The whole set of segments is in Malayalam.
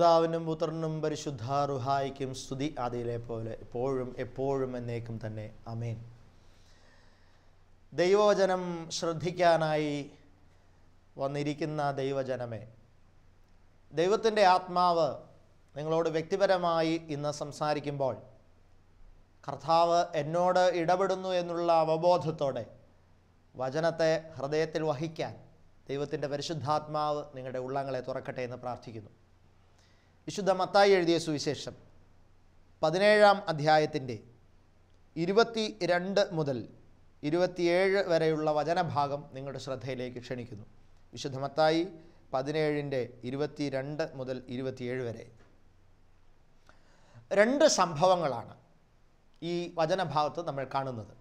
പിതാവിനും പുത്രനും പരിശുദ്ധാറുഹായിക്കും സ്തുതി ആദിയിലെ പോലെ എപ്പോഴും എപ്പോഴും എന്നേക്കും തന്നെ ആമേൻ. ദൈവവചനം ശ്രദ്ധിക്കാനായി വന്നിരിക്കുന്ന ദൈവജനമേ, ദൈവത്തിൻ്റെ ആത്മാവ് നിങ്ങളോട് വ്യക്തിപരമായി ഇന്ന് സംസാരിക്കുമ്പോൾ കർത്താവ് എന്നോട് ഇടപെടുന്നു എന്നുള്ള അവബോധത്തോടെ വചനത്തെ ഹൃദയത്തിൽ വഹിക്കാൻ ദൈവത്തിൻ്റെ പരിശുദ്ധാത്മാവ് നിങ്ങളുടെ ഉള്ളങ്ങളെ തുറക്കട്ടെ എന്ന് പ്രാർത്ഥിക്കുന്നു. വിശുദ്ധ മത്തായി എഴുതിയ സുവിശേഷം 17-ാം അധ്യായത്തിൻ്റെ 22 മുതൽ 27 വരെയുള്ള വചനഭാഗം നിങ്ങളുടെ ശ്രദ്ധയിലേക്ക് ക്ഷണിക്കുന്നു. വിശുദ്ധ മത്തായി 17-ന്റെ 22 മുതൽ 27 വരെ. 2 സംഭവങ്ങളാണ് ഈ വചനഭാഗത്ത് നമ്മൾ കാണുന്നത്.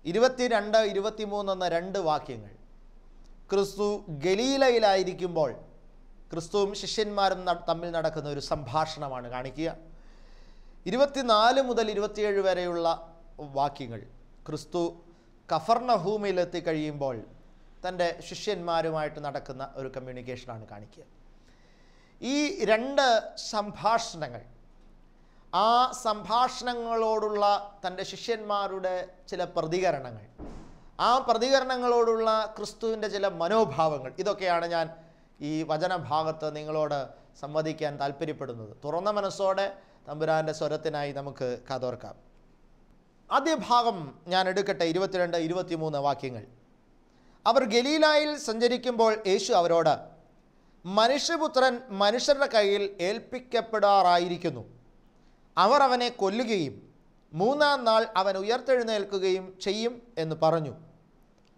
22, 23 എന്ന 2 വാക്യങ്ങൾ ക്രിസ്തു ഗലീലയിലായിരിക്കുമ്പോൾ ക്രിസ്തുവും ശിഷ്യന്മാരും തമ്മിൽ നടക്കുന്ന ഒരു സംഭാഷണമാണ് കാണിക്കുക. 24 മുതൽ 27 വരെയുള്ള വാക്യങ്ങൾ ക്രിസ്തു കഫർനഹൂമിൽ എത്തിക്കഴിയുമ്പോൾ തൻ്റെ ശിഷ്യന്മാരുമായിട്ട് നടക്കുന്ന ഒരു കമ്മ്യൂണിക്കേഷനാണ് കാണിക്കുക. ഈ 2 സംഭാഷണങ്ങൾ, ആ സംഭാഷണങ്ങളോടുള്ള തൻ്റെ ശിഷ്യന്മാരുടെ ചില പ്രതികരണങ്ങൾ, ആ പ്രതികരണങ്ങളോടുള്ള ക്രിസ്തുവിൻ്റെ ചില മനോഭാവങ്ങൾ, ഇതൊക്കെയാണ് ഞാൻ ഈ വചനഭാഗത്ത് നിങ്ങളോട് സംവദിക്കാൻ താല്പര്യപ്പെടുന്നത്. തുറന്ന മനസ്സോടെ തമ്പുരാൻ്റെ സ്വരത്തിനായി നമുക്ക് കാതോർക്കാം. ആദ്യ ഭാഗം ഞാൻ എടുക്കട്ടെ. 22, 23 വാക്യങ്ങൾ. അവർ ഗലീലായിൽ സഞ്ചരിക്കുമ്പോൾ യേശു അവരോട്, മനുഷ്യപുത്രൻ മനുഷ്യരുടെ കയ്യിൽ ഏൽപ്പിക്കപ്പെടാറായിരിക്കുന്നു. അവർ അവനെ കൊല്ലുകയും 3-ാം നാൾ അവൻ ഉയർത്തെഴുന്നേൽക്കുകയും ചെയ്യും എന്ന് പറഞ്ഞു.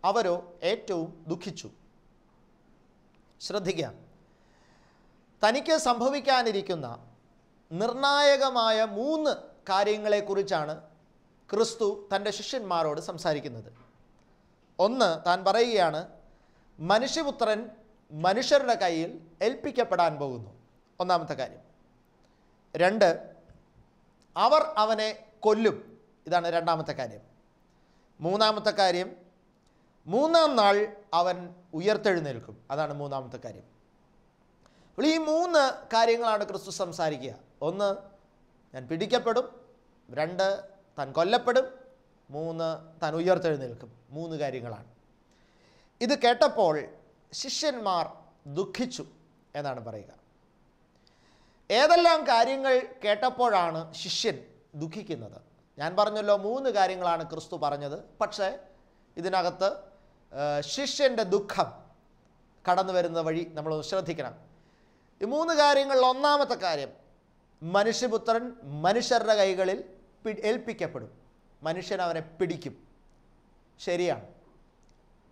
അവരോ ഏറ്റവും ദുഃഖിച്ചു. ശ്രദ്ധിക്കാം, തനിക്ക് സംഭവിക്കാനിരിക്കുന്ന നിർണായകമായ 3 കാര്യങ്ങളെക്കുറിച്ചാണ് ക്രിസ്തു തൻ്റെ ശിഷ്യന്മാരോട് സംസാരിക്കുന്നത്. ഒന്ന്, താൻ പറയുകയാണ് മനുഷ്യപുത്രൻ മനുഷ്യരുടെ കയ്യിൽ ഏൽപ്പിക്കപ്പെടാൻ പോകുന്നു. ഒന്നാമത്തെ കാര്യം. 2, അവർ അവനെ കൊല്ലും. ഇതാണ് രണ്ടാമത്തെ കാര്യം. മൂന്നാമത്തെ കാര്യം, 3-ാം നാൾ അവൻ ഉയർത്തെഴുന്നേൽക്കും. അതാണ് 3-ാമത്തെ കാര്യം. അപ്പോൾ ഈ 3 കാര്യങ്ങളാണ് ക്രിസ്തു സംസാരിക്കുക. 1, ഞാൻ പിടിക്കപ്പെടും. 2, താൻ കൊല്ലപ്പെടും. 3, താൻ ഉയർത്തെഴുന്നേൽക്കും. 3 കാര്യങ്ങളാണ്. ഇത് കേട്ടപ്പോൾ ശിഷ്യന്മാർ ദുഃഖിച്ചു എന്നാണ് പറയുക. ഏതെല്ലാം കാര്യങ്ങൾ കേട്ടപ്പോഴാണ് ശിഷ്യൻ ദുഃഖിക്കുന്നത്? ഞാൻ പറഞ്ഞല്ലോ 3 കാര്യങ്ങളാണ് ക്രിസ്തു പറഞ്ഞത്. പക്ഷേ ഇതിനകത്ത് ശിഷ്യൻ്റെ ദുഃഖം കടന്നു വരുന്ന വഴി നമ്മൾ ശ്രദ്ധിക്കണം. ഈ 3 കാര്യങ്ങളിൽ ഒന്നാമത്തെ കാര്യം, മനുഷ്യപുത്രൻ മനുഷ്യരുടെ കൈകളിൽ ഏൽപ്പിക്കപ്പെടും. മനുഷ്യൻ അവനെ പിടിക്കും. ശരിയാണ്.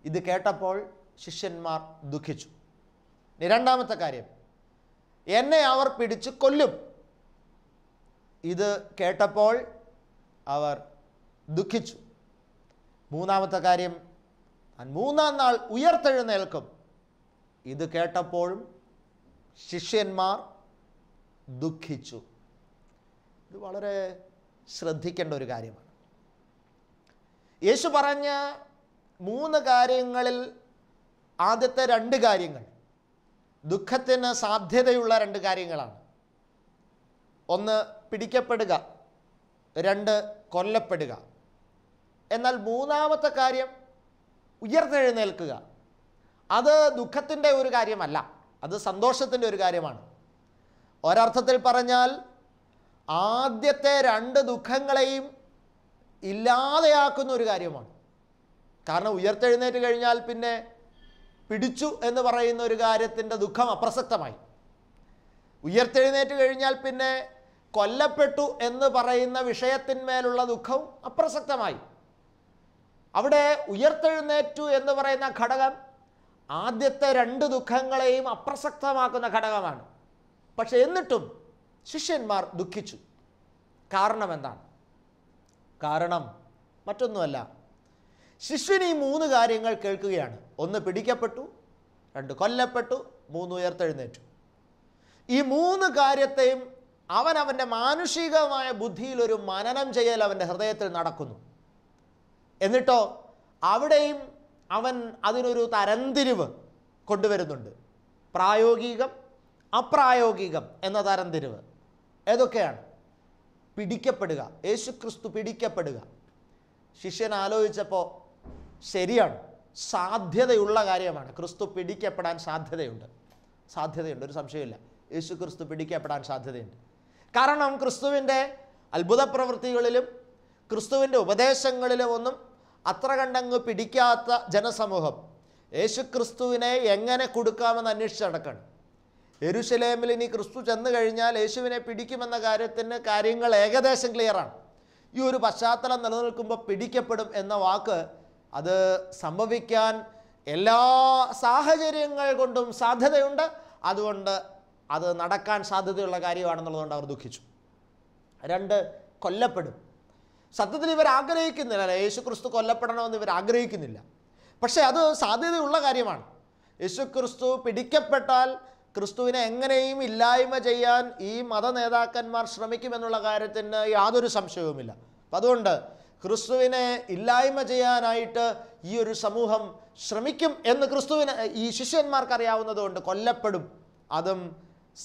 ഇത് കേട്ടപ്പോൾ ശിഷ്യന്മാർ ദുഃഖിച്ചു. രണ്ടാമത്തെ കാര്യം, എന്നെ അവർ പിടിച്ച് കൊല്ലും. ഇത് കേട്ടപ്പോൾ അവർ ദുഃഖിച്ചു. മൂന്നാമത്തെ കാര്യം, 3-ാം നാൾ ഉയർത്തെഴുന്നേൽക്കും. ഇത് കേട്ടപ്പോഴും ശിഷ്യന്മാർ ദുഃഖിച്ചു. ഇത് വളരെ ശ്രദ്ധിക്കേണ്ട ഒരു കാര്യമാണ്. യേശു പറഞ്ഞ 3 കാര്യങ്ങളിൽ ആദ്യത്തെ 2 കാര്യങ്ങൾ ദുഃഖത്തിന് സാധ്യതയുള്ള 2 കാര്യങ്ങളാണ്. 1, പിടിക്കപ്പെടുക. 2, കൊല്ലപ്പെടുക. എന്നാൽ 3-ാമത്തെ കാര്യം ഉയർത്തെഴുന്നേൽക്കുക. അത് ദുഃഖത്തിൻ്റെ ഒരു കാര്യമല്ല, അത് സന്തോഷത്തിൻ്റെ ഒരു കാര്യമാണ്. ഒരർത്ഥത്തിൽ പറഞ്ഞാൽ ആദ്യത്തെ 2 ദുഃഖങ്ങളെയും ഇല്ലാതെയാക്കുന്ന ഒരു കാര്യമാണ്. കാരണം ഉയർത്തെഴുന്നേറ്റ് കഴിഞ്ഞാൽ പിന്നെ പിടിച്ചു എന്ന് പറയുന്ന ഒരു കാര്യത്തിൻ്റെ ദുഃഖം അപ്രസക്തമായി. ഉയർത്തെഴുന്നേറ്റ് കഴിഞ്ഞാൽ പിന്നെ കൊല്ലപ്പെട്ടു എന്ന് പറയുന്ന വിഷയത്തിന്മേലുള്ള ദുഃഖവും അപ്രസക്തമായി. അവിടെ ഉയർത്തെഴുന്നേറ്റു എന്ന് പറയുന്ന ഘടകം ആദ്യത്തെ 2 ദുഃഖങ്ങളെയും അപ്രസക്തമാക്കുന്ന ഘടകമാണ്. പക്ഷെ എന്നിട്ടും ശിഷ്യന്മാർ ദുഃഖിച്ചു. കാരണം എന്താണ്? കാരണം മറ്റൊന്നുമല്ല, ശിഷ്യൻ ഈ 3 കാര്യങ്ങൾ കേൾക്കുകയാണ്. 1, പിടിക്കപ്പെട്ടു. 2, കൊല്ലപ്പെട്ടു. 3, ഉയർത്തെഴുന്നേറ്റു. ഈ 3 കാര്യത്തെയും അവൻ്റെ മാനുഷികമായ ബുദ്ധിയിൽ ഒരു മനനം ചെയ്യൽ അവൻ്റെ ഹൃദയത്തിൽ നടക്കുന്നു. എന്നിട്ടോ അവിടെയും അവൻ അതിനൊരു തരംതിരിവ് കൊണ്ടുവരുന്നുണ്ട്. പ്രായോഗികം, അപ്രായോഗികം എന്ന തരംതിരിവ് ഏതൊക്കെയാണ്? പിടിക്കപ്പെടുക, യേശുക്രിസ്തു പിടിക്കപ്പെടുക. ശിഷ്യൻ ആലോചിച്ചപ്പോൾ ശരിയാണ്, സാധ്യതയുള്ള കാര്യമാണ്. ക്രിസ്തു പിടിക്കപ്പെടാൻ സാധ്യതയുണ്ട്, ഒരു സംശയമില്ല. യേശുക്രിസ്തു പിടിക്കപ്പെടാൻ സാധ്യതയുണ്ട്. കാരണം ക്രിസ്തുവിൻ്റെ അത്ഭുത പ്രവൃത്തികളിലും ക്രിസ്തുവിൻ്റെ ഉപദേശങ്ങളിലും ഒന്നും അത്ര കണ്ടങ്ങ് പിടിക്കാത്ത ജനസമൂഹം യേശുക്രിസ്തുവിനെ എങ്ങനെ കൊടുക്കാമെന്ന് അന്വേഷിച്ച് നടക്കണം. യെരുശലേമിൽ ഇനി ക്രിസ്തു ചെന്ന് കഴിഞ്ഞാൽ യേശുവിനെ പിടിക്കുമെന്ന കാര്യങ്ങൾ ഏകദേശം ക്ലിയറാണ്. ഈ ഒരു പശ്ചാത്തലം നിലനിൽക്കുമ്പോൾ പിടിക്കപ്പെടും എന്ന വാക്ക് അത് സംഭവിക്കാൻ എല്ലാ സാഹചര്യങ്ങൾ കൊണ്ടും സാധ്യതയുണ്ട്. അതുകൊണ്ട് അത് നടക്കാൻ സാധ്യതയുള്ള കാര്യമാണെന്നുള്ളതുകൊണ്ട് അവർ ദുഃഖിച്ചു. 2, കൊല്ലപ്പെടും. സത്യത്തിൽ ഇവർ ആഗ്രഹിക്കുന്നില്ല, യേശുക്രിസ്തു കൊല്ലപ്പെടണമെന്ന് ഇവർ ആഗ്രഹിക്കുന്നില്ല. പക്ഷേ അത് സാധ്യതയുള്ള കാര്യമാണ്. യേശുക്രിസ്തു പിടിക്കപ്പെട്ടാൽ ക്രിസ്തുവിനെ എങ്ങനെയും ഇല്ലായ്മ ചെയ്യാൻ ഈ മത നേതാക്കന്മാർ ശ്രമിക്കുമെന്നുള്ള കാര്യത്തിന് യാതൊരു സംശയവുമില്ല. അപ്പം അതുകൊണ്ട് ക്രിസ്തുവിനെ ഇല്ലായ്മ ചെയ്യാനായിട്ട് ഈ ഒരു സമൂഹം ശ്രമിക്കും എന്ന് ഈ ശിഷ്യന്മാർക്ക് അറിയാവുന്നതുകൊണ്ട് കൊല്ലപ്പെടും, അതും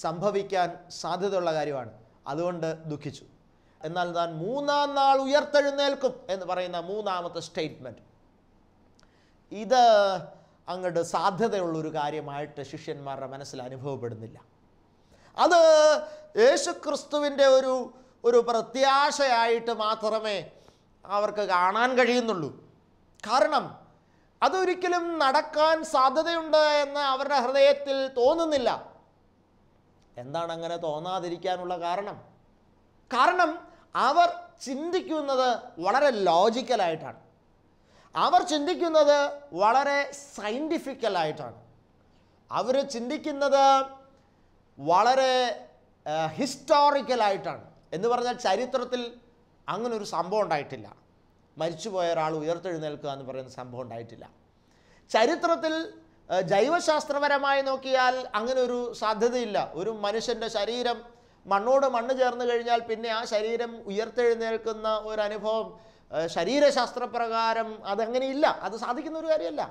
സംഭവിക്കാൻ സാധ്യതയുള്ള കാര്യമാണ്. അതുകൊണ്ട് ദുഃഖിച്ചു. എന്നാൽ താൻ 3-ാം നാൾ ഉയർത്തെഴുന്നേൽക്കും എന്ന് പറയുന്ന 3ാമത്തെ സ്റ്റേറ്റ്മെൻറ്റ്, ഇത് അങ്ങോട്ട് സാധ്യതയുള്ളൊരു കാര്യമായിട്ട് ശിഷ്യന്മാരുടെ മനസ്സിൽ അനുഭവപ്പെടുന്നില്ല. അത് യേശുക്രിസ്തുവിൻ്റെ ഒരു പ്രത്യാശയായിട്ട് മാത്രമേ അവർക്ക് കാണാൻ കഴിയുന്നുള്ളൂ. കാരണം അതൊരിക്കലും നടക്കാൻ സാധ്യതയുണ്ട് എന്ന് അവരുടെ ഹൃദയത്തിൽ തോന്നുന്നില്ല. എന്താണ് അങ്ങനെ തോന്നാതിരിക്കാനുള്ള കാരണം? അവർ ചിന്തിക്കുന്നത് വളരെ ലോജിക്കലായിട്ടാണ്. അവർ ചിന്തിക്കുന്നത് വളരെ സയൻറ്റിഫിക്കലായിട്ടാണ്. അവർ ചിന്തിക്കുന്നത് വളരെ ഹിസ്റ്റോറിക്കലായിട്ടാണ്. എന്ന് പറഞ്ഞാൽ ചരിത്രത്തിൽ അങ്ങനൊരു സംഭവം ഉണ്ടായിട്ടില്ല. മരിച്ചുപോയ ഒരാൾ ഉയർത്തെഴുന്നേൽക്കുക എന്ന് പറയുന്ന സംഭവം ഉണ്ടായിട്ടില്ല. ചരിത്രത്തിൽ ജൈവശാസ്ത്രപരമായി നോക്കിയാൽ അങ്ങനെ ഒരു സാധ്യതയില്ല. ഒരു മനുഷ്യൻ്റെ ശരീരം മണ്ണോട് മണ്ണ് ചേർന്ന് കഴിഞ്ഞാൽ പിന്നെ ആ ശരീരം ഉയർത്തെഴുന്നേൽക്കുന്ന ഒരനുഭവം ശരീരശാസ്ത്രപ്രകാരം അതങ്ങനെയില്ല, അത് സാധിക്കുന്ന ഒരു കാര്യമല്ല.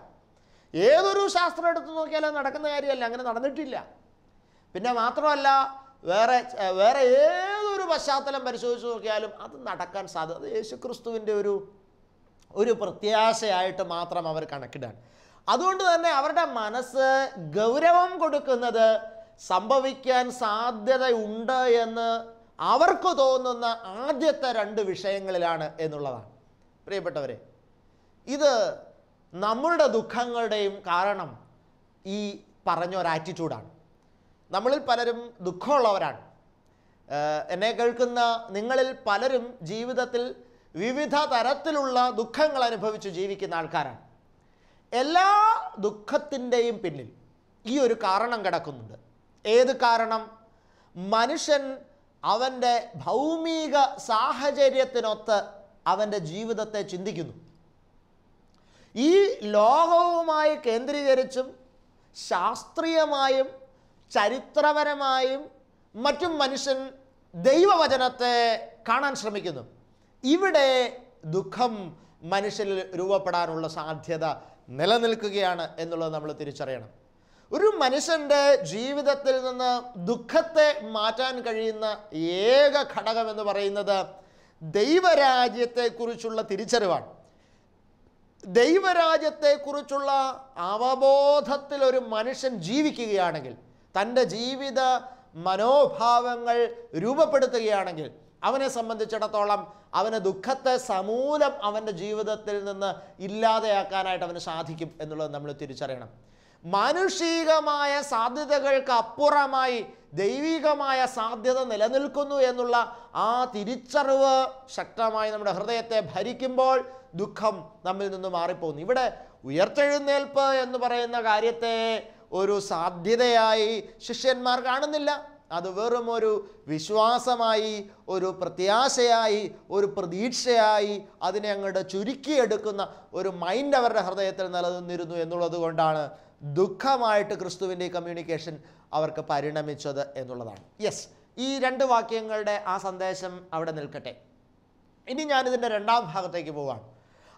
ഏതൊരു ശാസ്ത്രം എടുത്ത് നോക്കിയാലും നടക്കുന്ന കാര്യമല്ല, അങ്ങനെ നടന്നിട്ടില്ല. പിന്നെ മാത്രമല്ല വേറെ ഏതൊരു പശ്ചാത്തലം പരിശോധിച്ച് നോക്കിയാലും അത് നടക്കാൻ സാധ്യത യേശുക്രിസ്തുവിൻ്റെ ഒരു പ്രത്യാശയായിട്ട് മാത്രം അവർ കണക്കിടാൻ. അതുകൊണ്ട് തന്നെ അവരുടെ മനസ്സ് ഗൗരവം കൊടുക്കുന്നത് സംഭവിക്കാൻ സാധ്യതയുണ്ട് എന്ന് അവർക്ക് തോന്നുന്ന ആദ്യത്തെ 2 വിഷയങ്ങളിലാണ് എന്നുള്ളതാണ്. പ്രിയപ്പെട്ടവരെ, ഇത് നമ്മളുടെ ദുഃഖങ്ങളുടെയും കാരണം ഈ പറഞ്ഞൊരാറ്റിറ്റ്യൂഡാണ്. നമ്മളിൽ പലരും ദുഃഖമുള്ളവരാണ്. എന്നെ കേൾക്കുന്ന നിങ്ങളിൽ പലരും ജീവിതത്തിൽ വിവിധ തരത്തിലുള്ള ദുഃഖങ്ങൾ അനുഭവിച്ച് ജീവിക്കുന്ന ആൾക്കാരാണ്. എല്ലാ ദുഃഖത്തിൻ്റെയും പിന്നിൽ ഈ ഒരു കാരണം കിടക്കുന്നുണ്ട്. ഏത് കാരണം? മനുഷ്യൻ അവൻ്റെ ഭൗമിക സാഹചര്യത്തിനൊത്ത് അവൻ്റെ ജീവിതത്തെ ചിന്തിക്കുന്നു. ഈ ലോകവുമായി കേന്ദ്രീകരിച്ചും ശാസ്ത്രീയമായും ചരിത്രപരമായും മറ്റും മനുഷ്യൻ ദൈവവചനത്തെ കാണാൻ ശ്രമിക്കുന്നു. ഇവിടെ ദുഃഖം മനുഷ്യരിൽ രൂപപ്പെടാനുള്ള സാധ്യത നിലനിൽക്കുകയാണ് എന്നുള്ളത് നമ്മൾ തിരിച്ചറിയണം. ഒരു മനുഷ്യൻ്റെ ജീവിതത്തിൽ നിന്ന് ദുഃഖത്തെ മാറ്റാൻ കഴിയുന്ന ഏക ഘടകം എന്ന് പറയുന്നത് ദൈവരാജ്യത്തെക്കുറിച്ചുള്ള തിരിച്ചറിവാണ്. ദൈവരാജ്യത്തെക്കുറിച്ചുള്ള അവബോധത്തിൽ ഒരു മനുഷ്യൻ ജീവിക്കുകയാണെങ്കിൽ, തൻ്റെ ജീവിത മനോഭാവങ്ങൾ രൂപപ്പെടുത്തുകയാണെങ്കിൽ, അവനെ സംബന്ധിച്ചിടത്തോളം അവന് ദുഃഖത്തെ സമൂലം അവൻ്റെ ജീവിതത്തിൽ നിന്ന് ഇല്ലാതെയാക്കാനായിട്ട് അവന് സാധിക്കും എന്നുള്ളത് നമ്മൾ തിരിച്ചറിയണം. മാനുഷികമായ സാധ്യതകൾക്ക് അപ്പുറമായി ദൈവികമായ സാധ്യത നിലനിൽക്കുന്നു എന്നുള്ള ആ തിരിച്ചറിവ് ശക്തമായി നമ്മുടെ ഹൃദയത്തെ ഭരിക്കുമ്പോൾ ദുഃഖം നമ്മിൽ നിന്ന് മാറിപ്പോകുന്നു. ഇവിടെ ഉയർത്തെഴുന്നേൽപ്പ് എന്ന് പറയുന്ന കാര്യത്തെ ഒരു സാധ്യതയായി ശിഷ്യന്മാർ കാണുന്നില്ല. അത് വെറും ഒരു വിശ്വാസമായി, ഒരു പ്രത്യാശയായി, ഒരു പ്രതീക്ഷയായി അതിനെ അങ്ങോട്ട് ചുരുക്കിയെടുക്കുന്ന ഒരു മൈൻഡ് അവരുടെ ഹൃദയത്തിൽ നിലനിന്നിരുന്നു എന്നുള്ളത് കൊണ്ടാണ് ദുഃഖമായിട്ട് ക്രിസ്തുവിൻ്റെ കമ്മ്യൂണിക്കേഷൻ അവർക്ക് പരിണമിച്ചത് എന്നുള്ളതാണ്. യെസ്, ഈ 2 വാക്യങ്ങളുടെ ആ സന്ദേശം അവിടെ നിൽക്കട്ടെ. ഇനി ഞാനിതിൻ്റെ 2ാം ഭാഗത്തേക്ക് പോവാണ്.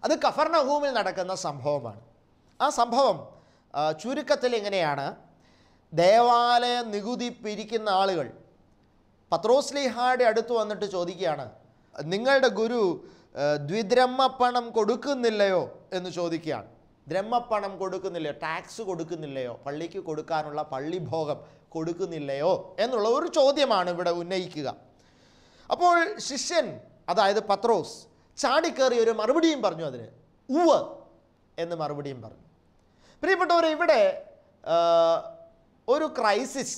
അത് കഫർനഹൂമിൽ നടക്കുന്ന സംഭവമാണ്. ആ സംഭവം ചുരുക്കത്തിൽ ഇങ്ങനെയാണ്. ദേവാലയ നികുതി പിരിക്കുന്ന ആളുകൾ പത്രോസ്ലീഹായുടെ അടുത്ത് വന്നിട്ട് ചോദിക്കുകയാണ്, നിങ്ങളുടെ ഗുരു ദ്വിദ്രഹ്മപ്പണം കൊടുക്കുന്നില്ലയോ എന്ന് ചോദിക്കുകയാണ്. ദ്രഹ്മപ്പണം കൊടുക്കുന്നില്ലയോ, ടാക്സ് കൊടുക്കുന്നില്ലയോ, പള്ളിക്ക് കൊടുക്കാനുള്ള പള്ളിഭോഗം കൊടുക്കുന്നില്ലയോ എന്നുള്ള ഒരു ചോദ്യമാണ് ഇവിടെ ഉന്നയിക്കുക. അപ്പോൾ ശിഷ്യൻ, അതായത് പത്രോസ്, ചാടിക്കേറി ഒരു മറുപടിയും പറഞ്ഞു. അതിന് ഉവ്വ് എന്ന് മറുപടിയും പറഞ്ഞു. പ്രിയപ്പെട്ടവരെ, ഇവിടെ ഒരു ക്രൈസിസ്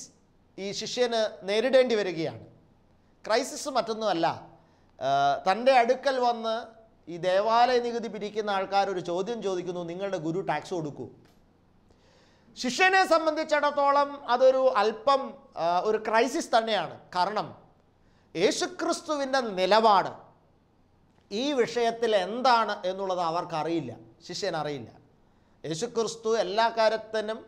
ഈ ശിഷ്യന് നേരിടേണ്ടി വരികയാണ്. ക്രൈസിസ് മറ്റൊന്നുമല്ല, തൻ്റെ അടുക്കൽ വന്ന് ഈ ദേവാലയ നികുതി പിരിക്കുന്ന ആൾക്കാർ ഒരു ചോദ്യം ചോദിക്കുന്നു, നിങ്ങളുടെ ഗുരു ടാക്സ് കൊടുക്കൂ. ശിഷ്യനെ സംബന്ധിച്ചിടത്തോളം അതൊരു അല്പം ഒരു ക്രൈസിസ് തന്നെയാണ്. കാരണം യേശുക്രിസ്തുവിൻ്റെ നിലപാട് ഈ വിഷയത്തിൽ എന്താണ് എന്നുള്ളത് അവർക്കറിയില്ല, ശിഷ്യനറിയില്ല. യേശുക്രിസ്തു എല്ലാ കാര്യത്തിനും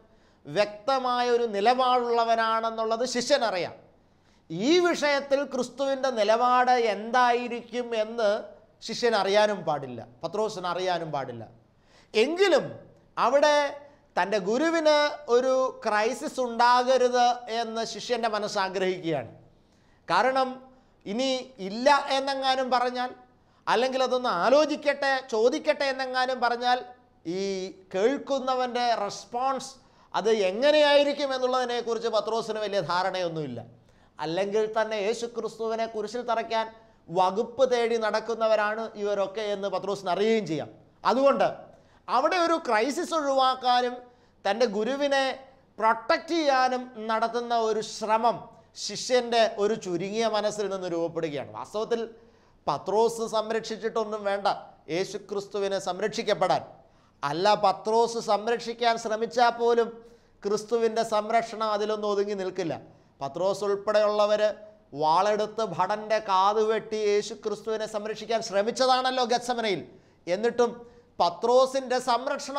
വ്യക്തമായ ഒരു നിലപാടുള്ളവനാണെന്നുള്ളത് ശിഷ്യനറിയാം. ഈ വിഷയത്തിൽ ക്രിസ്തുവിൻ്റെ നിലപാട് എന്തായിരിക്കും എന്ന് ശിഷ്യൻ അറിയാനും പാടില്ല, പത്രോസിന് അറിയാനും പാടില്ല. എങ്കിലും അവിടെ തൻ്റെ ഗുരുവിന് ഒരു ക്രൈസിസ് ഉണ്ടാകരുത് എന്ന് ശിഷ്യൻ്റെ മനസ്സ് ആഗ്രഹിക്കുകയാണ്. കാരണം ഇനി ഇല്ല എന്നെങ്ങാനും പറഞ്ഞാൽ, അല്ലെങ്കിൽ അതൊന്ന് ആലോചിക്കട്ടെ, ചോദിക്കട്ടെ എന്നെങ്ങാനും പറഞ്ഞാൽ ഈ കേൾക്കുന്നവൻ്റെ റെസ്പോൺസ് അത് എങ്ങനെയായിരിക്കും എന്നുള്ളതിനെക്കുറിച്ച് പത്രോസിന് വലിയ ധാരണയൊന്നുമില്ല. അല്ലെങ്കിൽ തന്നെ യേശുക്രിസ്തുവിനെ കുരിശിൽ തറയ്ക്കാൻ വകുപ്പ് തേടി നടക്കുന്നവരാണ് ഇവരൊക്കെ എന്ന് പത്രോസിന് അറിയുകയും ചെയ്യാം. അതുകൊണ്ട് അവിടെ ഒരു ക്രൈസിസ് ഒഴിവാക്കാനും തൻ്റെ ഗുരുവിനെ പ്രൊട്ടക്റ്റ് ചെയ്യാനും നടത്തുന്ന ഒരു ശ്രമം ശിഷ്യൻ്റെ ഒരു ചുരുങ്ങിയ മനസ്സിൽ നിന്ന് രൂപപ്പെടുകയാണ്. വാസ്തവത്തിൽ പത്രോസ് സംരക്ഷിച്ചിട്ടൊന്നും വേണ്ട യേശുക്രിസ്തുവിനെ സംരക്ഷിക്കപ്പെടാൻ. അല്ല, പത്രോസ് സംരക്ഷിക്കാൻ ശ്രമിച്ചാൽ പോലും ക്രിസ്തുവിൻ്റെ സംരക്ഷണം അതിലൊന്നും ഒതുങ്ങി നിൽക്കില്ല. പത്രോസ് ഉൾപ്പെടെയുള്ളവർ വാളെടുത്ത് ഭടൻ്റെ കാത് വെട്ടി യേശുക്രിസ്തുവിനെ സംരക്ഷിക്കാൻ ശ്രമിച്ചതാണല്ലോ ഗത്സമനയിൽ. എന്നിട്ടും പത്രോസിൻ്റെ സംരക്ഷണ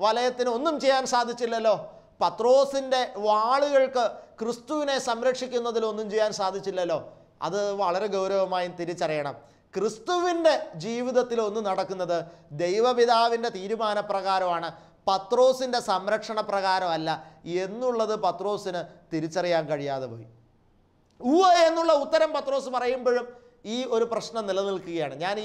വലയത്തിന് ഒന്നും ചെയ്യാൻ സാധിച്ചില്ലല്ലോ. പത്രോസിൻ്റെ വാളുകൾക്ക് ക്രിസ്തുവിനെ സംരക്ഷിക്കുന്നതിലൊന്നും ചെയ്യാൻ സാധിച്ചില്ലല്ലോ. അത് വളരെ ഗൗരവമായും തിരിച്ചറിയണം. ക്രിസ്തുവിൻ്റെ ജീവിതത്തിൽ ഒന്ന് നടക്കുന്നത് ദൈവപിതാവിൻ്റെ തീരുമാനപ്രകാരമാണ്, പത്രോസിൻ്റെ സംരക്ഷണ പ്രകാരമല്ല എന്നുള്ളത് പത്രോസിന് തിരിച്ചറിയാൻ കഴിയാതെ പോയി. ഉവ്വ് എന്നുള്ള ഉത്തരം പത്രോസ് പറയുമ്പോഴും ഈ ഒരു പ്രശ്നം നിലനിൽക്കുകയാണ്. ഞാൻ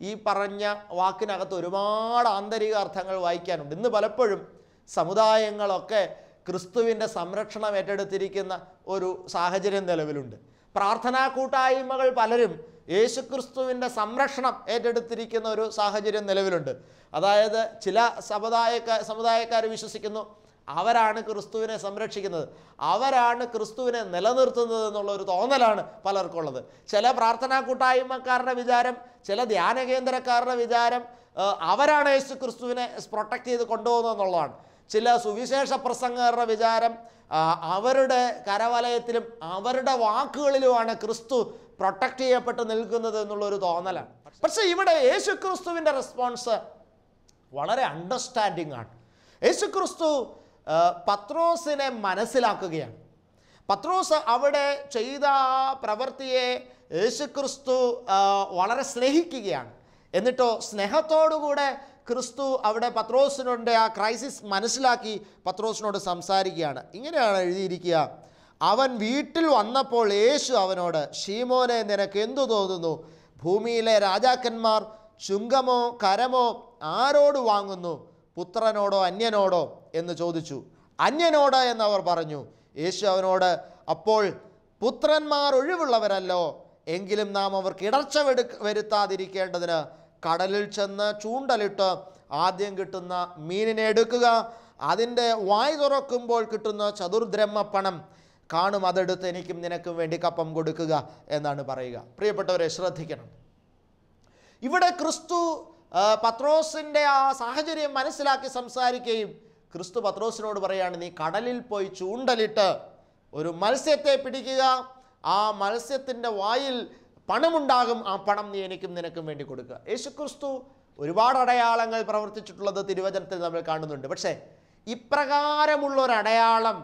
ഈ പറഞ്ഞ വാക്കിനകത്ത് ഒരുപാട് ആന്തരിക അർത്ഥങ്ങൾ വായിക്കാനുണ്ട്. ഇന്ന് പലപ്പോഴും സമുദായങ്ങളൊക്കെ ക്രിസ്തുവിൻ്റെ സംരക്ഷണം ഏറ്റെടുത്തിരിക്കുന്ന ഒരു സാഹചര്യം നിലവിലുണ്ട്. പ്രാർത്ഥനാ കൂട്ടായ്മകൾ പലരും യേശുക്രിസ്തുവിൻ്റെ സംരക്ഷണം ഏറ്റെടുത്തിരിക്കുന്ന ഒരു സാഹചര്യം നിലവിലുണ്ട്. അതായത് ചില സമുദായക്കാർ വിശ്വസിക്കുന്നു അവരാണ് ക്രിസ്തുവിനെ സംരക്ഷിക്കുന്നത്, അവരാണ് ക്രിസ്തുവിനെ നിലനിർത്തുന്നത് എന്നുള്ള ഒരു തോന്നലാണ് പലർക്കുള്ളത്. ചില പ്രാർത്ഥനാ കൂട്ടായ്മക്കാരുടെ വിചാരം, ചില ധ്യാന കേന്ദ്രക്കാരുടെ വിചാരം അവരാണ് യേശു ക്രിസ്തുവിനെ പ്രൊട്ടക്റ്റ് ചെയ്ത് കൊണ്ടുപോകുന്നതെന്നുള്ളതാണ്. ചില സുവിശേഷ പ്രസംഗകരുടെ വിചാരം അവരുടെ കരവലയത്തിലും അവരുടെ വാക്കുകളിലുമാണ് ക്രിസ്തു പ്രൊട്ടക്റ്റ് ചെയ്യപ്പെട്ട് നിൽക്കുന്നത് എന്നുള്ളൊരു തോന്നലാണ്. പക്ഷേ ഇവിടെ യേശു ക്രിസ്തുവിൻ്റെ റെസ്പോൺസ് വളരെ അണ്ടർസ്റ്റാൻഡിങ് ആണ്. യേശു ക്രിസ്തു പത്രോസിനെ മനസ്സിലാക്കുകയാണ്. പത്രോസ് അവിടെ ചെയ്ത പ്രവൃത്തിയെ യേശുക്രിസ്തു വളരെ സ്നേഹിക്കുകയാണ്. എന്നിട്ടോ സ്നേഹത്തോടുകൂടെ ക്രിസ്തു അവിടെ പത്രോസിനോട് ആ ക്രൈസിസ് മനസ്സിലാക്കി പത്രോസിനോട് സംസാരിക്കുകയാണ്. ഇങ്ങനെയാണ് എഴുതിയിരിക്കുക: അവൻ വീട്ടിൽ വന്നപ്പോൾ യേശു അവനോട്, ശീമോനെ, നിനക്ക് എന്തു തോന്നുന്നു? ഭൂമിയിലെ രാജാക്കന്മാർ ചുങ്കമോ കരമോ ആരോട് വാങ്ങുന്നു? പുത്രനോടോ അന്യനോടോ എന്ന് ചോദിച്ചു. അന്യനോട് എന്നവർ പറഞ്ഞു. യേശു അവനോട്, അപ്പോൾ പുത്രന്മാർ ഒഴിവുള്ളവരല്ലോ, എങ്കിലും നാം അവർക്ക് ഇടർച്ച വരുത്താതിരിക്കേണ്ടതിന് കടലിൽ ചെന്ന് ചൂണ്ടലിട്ട് ആദ്യം കിട്ടുന്ന മീനിനെ എടുക്കുക, അതിൻ്റെ വായ് തുറക്കുമ്പോൾ കിട്ടുന്ന ചതുർദ്രഹ്മപ്പണം കാണും, അതെടുത്ത് എനിക്കും നിനക്കും വേണ്ടി കപ്പം കൊടുക്കുക എന്നാണ് പറയുക. പ്രിയപ്പെട്ടവരെ, ശ്രദ്ധിക്കണം. ഇവിടെ ക്രിസ്തു പത്രോസിൻ്റെ ആ സാഹചര്യം മനസ്സിലാക്കി സംസാരിക്കുകയും ക്രിസ്തു പത്രോസിനോട് പറയുകയാണ്, നീ കടലിൽ പോയി ചൂണ്ടലിട്ട് ഒരു മത്സ്യത്തെ പിടിക്കുക, ആ മത്സ്യത്തിൻ്റെ വായിൽ പണമുണ്ടാകും, ആ പണം നീ എനിക്കും നിനക്കും വേണ്ടി കൊടുക്കുക. യേശുക്രിസ്തു ഒരുപാട് അടയാളങ്ങൾ പ്രവർത്തിച്ചിട്ടുള്ളത് തിരുവചനത്തിൽ നമ്മൾ കാണുന്നുണ്ട്. പക്ഷേ ഇപ്രകാരമുള്ളൊരടയാളം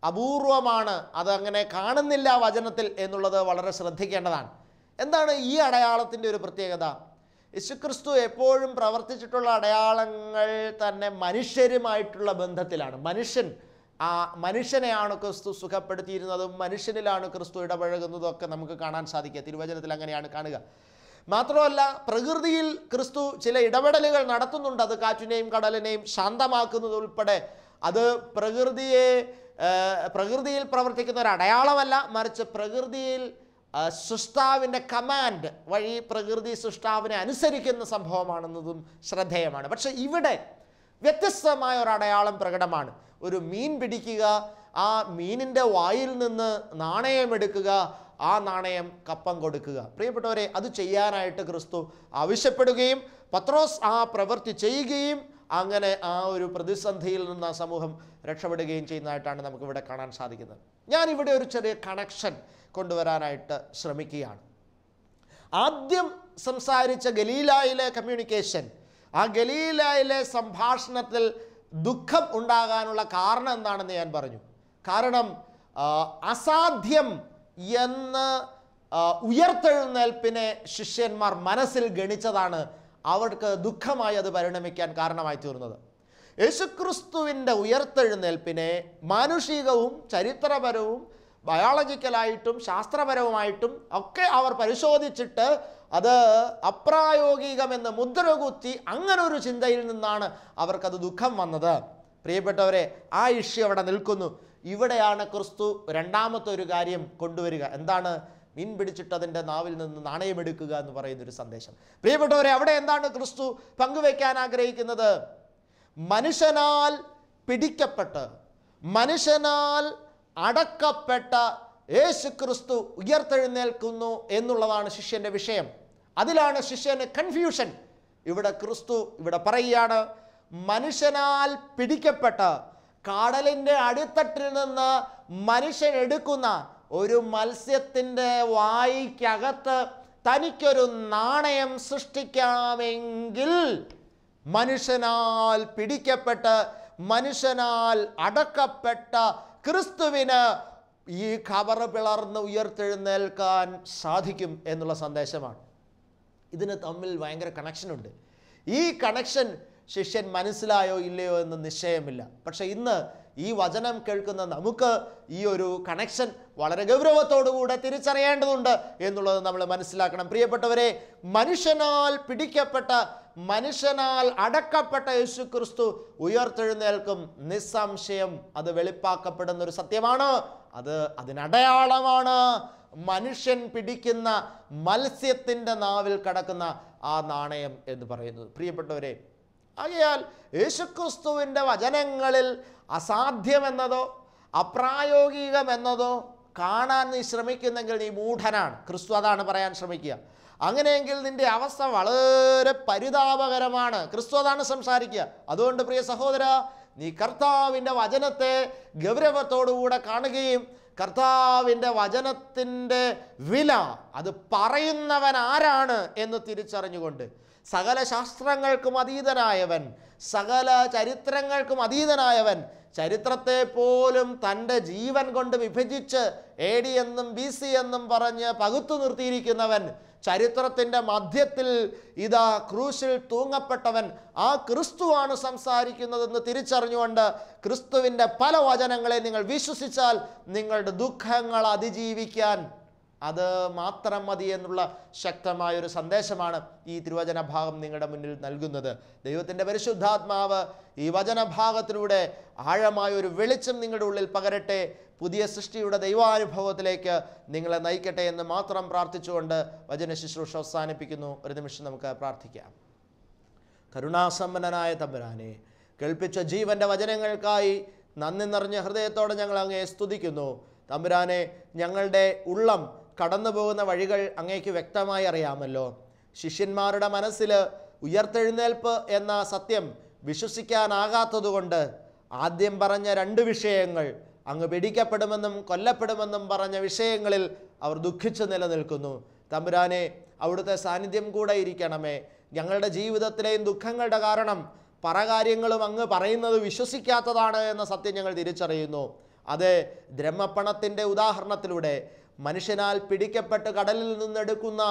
അപൂർവമാണ്, അതങ്ങനെ കാണുന്നില്ല വചനത്തിൽ എന്നുള്ളത് വളരെ ശ്രദ്ധിക്കേണ്ടതാണ്. എന്താണ് ഈ അടയാളത്തിൻ്റെ ഒരു പ്രത്യേകത? യേശുക്രിസ്തു എപ്പോഴും പ്രവർത്തിച്ചിട്ടുള്ള അടയാളങ്ങൾ തന്നെ മനുഷ്യരുമായിട്ടുള്ള ബന്ധത്തിലാണ്. മനുഷ്യൻ ആ മനുഷ്യനെയാണ് ക്രിസ്തു സുഖപ്പെടുത്തിയിരുന്നതും മനുഷ്യനിലാണ് ക്രിസ്തു ഇടപഴകുന്നതും ഒക്കെ നമുക്ക് കാണാൻ സാധിക്കുക. തിരുവചനത്തിൽ അങ്ങനെയാണ് കാണുക. മാത്രമല്ല, പ്രകൃതിയിൽ ക്രിസ്തു ചില ഇടപെടലുകൾ നടത്തുന്നുണ്ട്. അത് കാറ്റിനെയും കടലിനെയും ശാന്തമാക്കുന്നത് ഉൾപ്പെടെ. അത് പ്രകൃതിയിൽ പ്രവർത്തിക്കുന്ന ഒരു അടയാളമല്ല, മറിച്ച് പ്രകൃതിയിൽ സൃഷ്ടാവിൻ്റെ കമാൻഡ് വഴി പ്രകൃതി സൃഷ്ടാവിനെ അനുസരിക്കുന്ന സംഭവമാണെന്നതും ശ്രദ്ധേയമാണ്. പക്ഷെ ഇവിടെ വ്യത്യസ്തമായ ഒരു അടയാളം പ്രകടമാണ്. ഒരു മീൻ പിടിക്കുക, ആ മീനിൻ്റെ വായിൽ നിന്ന് നാണയമെടുക്കുക, ആ നാണയം കപ്പം കൊടുക്കുക. പ്രിയപ്പെട്ടവരെ, അത് ചെയ്യാനായിട്ട് ക്രിസ്തു ആവശ്യപ്പെടുകയും പത്രോസ് ആ പ്രവൃത്തി ചെയ്യുകയും അങ്ങനെ ആ ഒരു പ്രതിസന്ധിയിൽ നിന്ന് ആ സമൂഹം രക്ഷപ്പെടുകയും ചെയ്യുന്നതായിട്ടാണ് നമുക്കിവിടെ കാണാൻ സാധിക്കുന്നത്. ഞാനിവിടെ ഒരു ചെറിയ കണക്ഷൻ കൊണ്ടുവരാനായിട്ട് ശ്രമിക്കുകയാണ്. ആദ്യം സംസാരിച്ച ഗലീലായിലെ കമ്മ്യൂണിക്കേഷൻ, ആ ഗലീലായിലെ സംഭാഷണത്തിൽ ദുഃഖം ഉണ്ടാകാനുള്ള കാരണം എന്താണെന്ന് ഞാൻ പറഞ്ഞു. കാരണം അസാധ്യം എന്ന് ഉയർത്തെഴുന്നേൽപ്പിനെ ശിഷ്യന്മാർ മനസ്സിൽ ഗണിച്ചതാണ് അവർക്ക് ദുഃഖമായി അത് പരിണമിക്കാൻ കാരണമായി തീർന്നത്. യേശുക്രിസ്തുവിൻ്റെ ഉയർത്തെഴുന്നേൽപ്പിനെ മാനുഷികവും ചരിത്രപരവും ബയോളജിക്കലായിട്ടും ശാസ്ത്രപരവുമായിട്ടും ഒക്കെ അവർ പരിശോധിച്ചിട്ട് അത് അപ്രായോഗികമെന്ന് മുദ്രകുത്തി അങ്ങനെ ഒരു ചിന്തയിൽ നിന്നാണ് അവർക്കത് ദുഃഖം വന്നത്. പ്രിയപ്പെട്ടവരെ, ആ ഇഷ്യൂ അവിടെ നിൽക്കുന്നു. ഇവിടെയാണ് ക്രിസ്തു രണ്ടാമത്തെ ഒരു കാര്യം കൊണ്ടുവരിക. എന്താണ്? മീൻ പിടിച്ചിട്ട് അതിൻ്റെ നാവിൽ നിന്ന് നാണയമെടുക്കുക എന്ന് പറയുന്നൊരു സന്ദേശം. പ്രിയപ്പെട്ടവരെ, അവിടെ എന്താണ് ക്രിസ്തു പങ്കുവയ്ക്കാൻ ആഗ്രഹിക്കുന്നത്? മനുഷ്യനാൽ പിടിക്കപ്പെട്ട് മനുഷ്യനാൽ അടക്കപ്പെട്ട യേശു ക്രിസ്തു ഉയർത്തെഴുന്നേൽക്കുന്നു എന്നുള്ളതാണ് ശിഷ്യൻ്റെ വിഷയം. അതിലാണ് ശിഷ്യന് കൺഫ്യൂഷൻ. ക്രിസ്തു ഇവിടെ പറയുകയാണ്, മനുഷ്യനാൽ പിടിക്കപ്പെട്ട കടലിൻ്റെ അടിത്തട്ടിൽ നിന്ന് മനുഷ്യൻ എടുക്കുന്ന ഒരു മത്സ്യത്തിൻ്റെ വായ്ക്കകത്ത് തനിക്കൊരു നാണയം സൃഷ്ടിക്കാമെങ്കിൽ മനുഷ്യനാൽ പിടിക്കപ്പെട്ട് മനുഷ്യനാൽ അടക്കപ്പെട്ട ക്രിസ്തുവിന് ഈ ഖബറ് പിളർന്ന് ഉയർത്തെഴുന്നേൽക്കാൻ സാധിക്കും എന്നുള്ള സന്ദേശമാണ്. ഇതിന് തമ്മിൽ ഭയങ്കര കണക്ഷനുണ്ട്. ഈ കണക്ഷൻ ശിഷ്യൻ മനസ്സിലായോ ഇല്ലയോ എന്ന് നിശ്ചയമില്ല. പക്ഷെ ഇന്ന് ഈ വചനം കേൾക്കുന്ന നമുക്ക് ഈ ഒരു കണക്ഷൻ വളരെ ഗൗരവത്തോടുകൂടെ തിരിച്ചറിയേണ്ടതുണ്ട് എന്നുള്ളത് നമ്മൾ മനസ്സിലാക്കണം. പ്രിയപ്പെട്ടവരെ, മനുഷ്യനാൽ പിടിക്കപ്പെട്ട മനുഷ്യനാൽ അടക്കപ്പെട്ട യേശു ക്രിസ്തു ഉയർത്തെഴുന്നേൽക്കും. നിസ്സംശയം അത് വെളിപ്പാക്കപ്പെടുന്ന ഒരു സത്യമാണ്. അതിനടയാളമാണ് മനുഷ്യൻ പിടിക്കുന്ന മത്സ്യത്തിൻ്റെ നാവിൽ കടക്കുന്ന ആ നാണയം എന്ന് പറയുന്നത്. പ്രിയപ്പെട്ടവരെ, ആകയാൽ യേശുക്രിസ്തുവിൻ്റെ വചനങ്ങളിൽ അസാധ്യമെന്നതോ അപ്രായോഗികമെന്നതോ കാണാൻ നീ ശ്രമിക്കുന്നെങ്കിൽ നീ മൂഢനാണ്. ക്രിസ്തു അതാണ് പറയാൻ ശ്രമിക്കുക. അങ്ങനെയെങ്കിൽ നിന്റെ അവസ്ഥ വളരെ പരിതാപകരമാണ്. ക്രിസ്തു അതാണ് സംസാരിക്കുക. അതുകൊണ്ട് പ്രിയ സഹോദര, നീ കർത്താവിൻ്റെ വചനത്തെ ഗൗരവത്തോടുകൂടെ കാണുകയും കർത്താവിൻ്റെ വചനത്തിൻ്റെ വില, അത് പറയുന്നവൻ ആരാണ് എന്ന് തിരിച്ചറിഞ്ഞുകൊണ്ട് സകല ശാസ്ത്രങ്ങൾക്കും അതീതനായവൻ, സകല ചരിത്രങ്ങൾക്കും അതീതനായവൻ, ചരിത്രത്തെ പോലും തൻ്റെ ജീവൻ കൊണ്ട് വിഭജിച്ച് AD എന്നും BC എന്നും പറഞ്ഞ് പകുത്തു നിർത്തിയിരിക്കുന്നവൻ, ചരിത്രത്തിൻ്റെ മധ്യത്തിൽ ഇതാ ക്രൂശിൽ തൂങ്ങപ്പെട്ടവൻ, ആ ക്രിസ്തുവാണ് സംസാരിക്കുന്നതെന്ന് തിരിച്ചറിഞ്ഞുകൊണ്ട് ക്രിസ്തുവിൻ്റെ പല വചനങ്ങളെ നിങ്ങൾ വിശ്വസിച്ചാൽ നിങ്ങളുടെ ദുഃഖങ്ങൾ അതിജീവിക്കാൻ അത് മാത്രം മതി എന്നുള്ള ശക്തമായൊരു സന്ദേശമാണ് ഈ തിരുവചന ഭാഗം നിങ്ങളുടെ മുന്നിൽ നൽകുന്നത്. ദൈവത്തിൻ്റെ പരിശുദ്ധാത്മാവ് ഈ വചനഭാഗത്തിലൂടെ ആഴമായൊരു വെളിച്ചം നിങ്ങളുടെ ഉള്ളിൽ പകരട്ടെ. പുതിയ സൃഷ്ടിയുടെ ദൈവാനുഭവത്തിലേക്ക് നിങ്ങളെ നയിക്കട്ടെ എന്ന് മാത്രം പ്രാർത്ഥിച്ചുകൊണ്ട് വചന ശുശ്രൂഷ അവസാനിപ്പിക്കുന്നു. ഒരു നിമിഷം നമുക്ക് പ്രാർത്ഥിക്കാം. കരുണാസമ്പന്നനായ തമ്പുരാനെ, കേൾപ്പിച്ച ജീവൻ്റെ വചനങ്ങൾക്കായി നന്ദി നിറഞ്ഞ ഹൃദയത്തോടെ ഞങ്ങൾ അങ്ങയെ സ്തുതിക്കുന്നു. തമ്പുരാനെ, ഞങ്ങളുടെ ഉള്ളം കടന്നു പോകുന്ന വഴികൾ അങ്ങേക്ക് വ്യക്തമായി അറിയാമല്ലോ. ശിഷ്യന്മാരുടെ മനസ്സിൽ ഉയർത്തെഴുന്നേൽപ്പ് എന്ന സത്യം വിശ്വസിക്കാനാകാത്തതുകൊണ്ട് ആദ്യം പറഞ്ഞ 2 വിഷയങ്ങൾ, അങ്ങ് പിടിക്കപ്പെടുമെന്നും കൊല്ലപ്പെടുമെന്നും പറഞ്ഞ വിഷയങ്ങളിൽ അവർ ദുഃഖിച്ച് നിലനിൽക്കുന്നു. തമ്പുരാനെ, അവിടുത്തെ സാന്നിധ്യം കൂടെ ഇരിക്കണമേ. ഞങ്ങളുടെ ജീവിതത്തിലെയും ദുഃഖങ്ങളുടെ കാരണം പല കാര്യങ്ങളും അങ്ങ് പറയുന്നത് വിശ്വസിക്കാത്തതാണ് എന്ന സത്യം ഞങ്ങൾ തിരിച്ചറിയുന്നു. അത് ദ്രഹ്മപ്പണത്തിൻ്റെ ഉദാഹരണത്തിലൂടെ മനുഷ്യനാൽ പിടിക്കപ്പെട്ട് കടലിൽ നിന്നെടുക്കുന്ന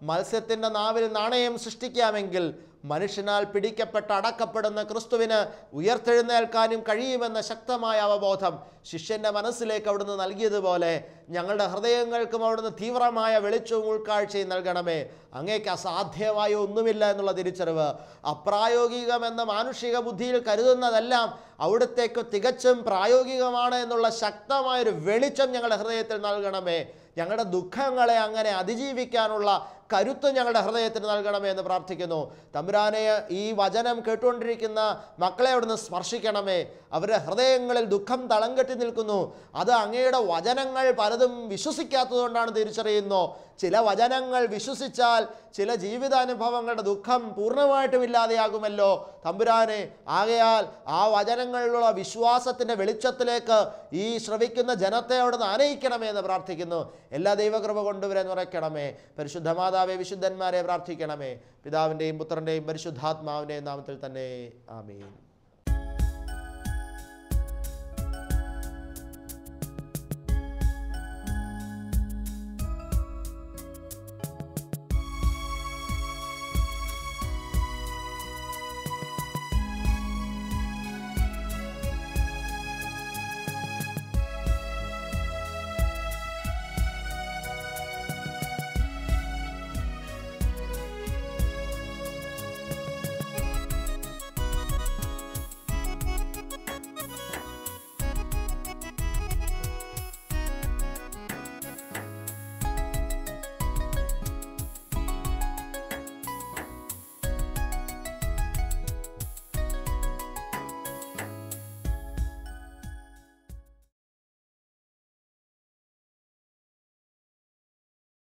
മത്സ്യത്തിൻ്റെ നാവിൽ നാണയം സൃഷ്ടിക്കാമെങ്കിൽ മനുഷ്യനാൽ പിടിക്കപ്പെട്ട് അടക്കപ്പെടുന്ന ക്രിസ്തുവിന് ഉയർത്തെഴുന്നേൽക്കാനും കഴിയുമെന്ന ശക്തമായ അവബോധം ശിഷ്യൻ്റെ മനസ്സിലേക്ക് അവിടുന്ന് നൽകിയതുപോലെ ഞങ്ങളുടെ ഹൃദയങ്ങൾക്കും അവിടുന്ന് തീവ്രമായ വെളിച്ചവും ഉൾക്കാഴ്ചയും നൽകണമേ. അങ്ങേക്ക് അസാധ്യമായ ഒന്നുമില്ല എന്നുള്ള തിരിച്ചറിവ്, അപ്രായോഗികമെന്ന മാനുഷിക ബുദ്ധിയിൽ കരുതുന്നതെല്ലാം അവിടുത്തേക്ക് തികച്ചും പ്രായോഗികമാണ് എന്നുള്ള ശക്തമായൊരു വെളിച്ചം ഞങ്ങളുടെ ഹൃദയത്തിൽ നൽകണമേ. ഞങ്ങളുടെ ദുഃഖങ്ങളെ അങ്ങനെ അതിജീവിക്കാനുള്ള കരുത്ത് ഞങ്ങളുടെ ഹൃദയത്തിന് നൽകണമേ എന്ന് പ്രാർത്ഥിക്കുന്നു. തമ്പുരാനെ, ഈ വചനം കേട്ടുകൊണ്ടിരിക്കുന്ന മക്കളെ അവിടുന്ന് സ്പർശിക്കണമേ. അവരുടെ ഹൃദയങ്ങളിൽ ദുഃഖം തളം കെട്ടി നിൽക്കുന്നു. അത് അങ്ങയുടെ വചനങ്ങൾ പലതും വിശ്വസിക്കാത്തതുകൊണ്ടാണ് തിരിച്ചറിയുന്നു. ചില വചനങ്ങൾ വിശ്വസിച്ചാൽ ചില ജീവിതാനുഭവങ്ങളുടെ ദുഃഖം പൂർണ്ണമായിട്ടും ഇല്ലാതെയാകുമല്ലോ തമ്പുരാനെ. ആകയാൽ ആ വചനങ്ങളിലുള്ള വിശ്വാസത്തിൻ്റെ വെളിച്ചത്തിലേക്ക് ഈ ശ്രവിക്കുന്ന ജനത്തെ അവിടുന്ന് ആനയിക്കണമേ എന്ന് പ്രാർത്ഥിക്കുന്നു. എല്ലാ ദൈവകൃപ കൊണ്ടുവരെ നിറയ്ക്കണമേ. പരിശുദ്ധ മാതാവേ, വിശുദ്ധന്മാരെ പ്രാർത്ഥിക്കണമേ. പിതാവിൻ്റെയും പുത്രൻ്റെയും പരിശുദ്ധാത്മാവിൻ്റെയും നാമത്തിൽ തന്നെ. ആമേൻ.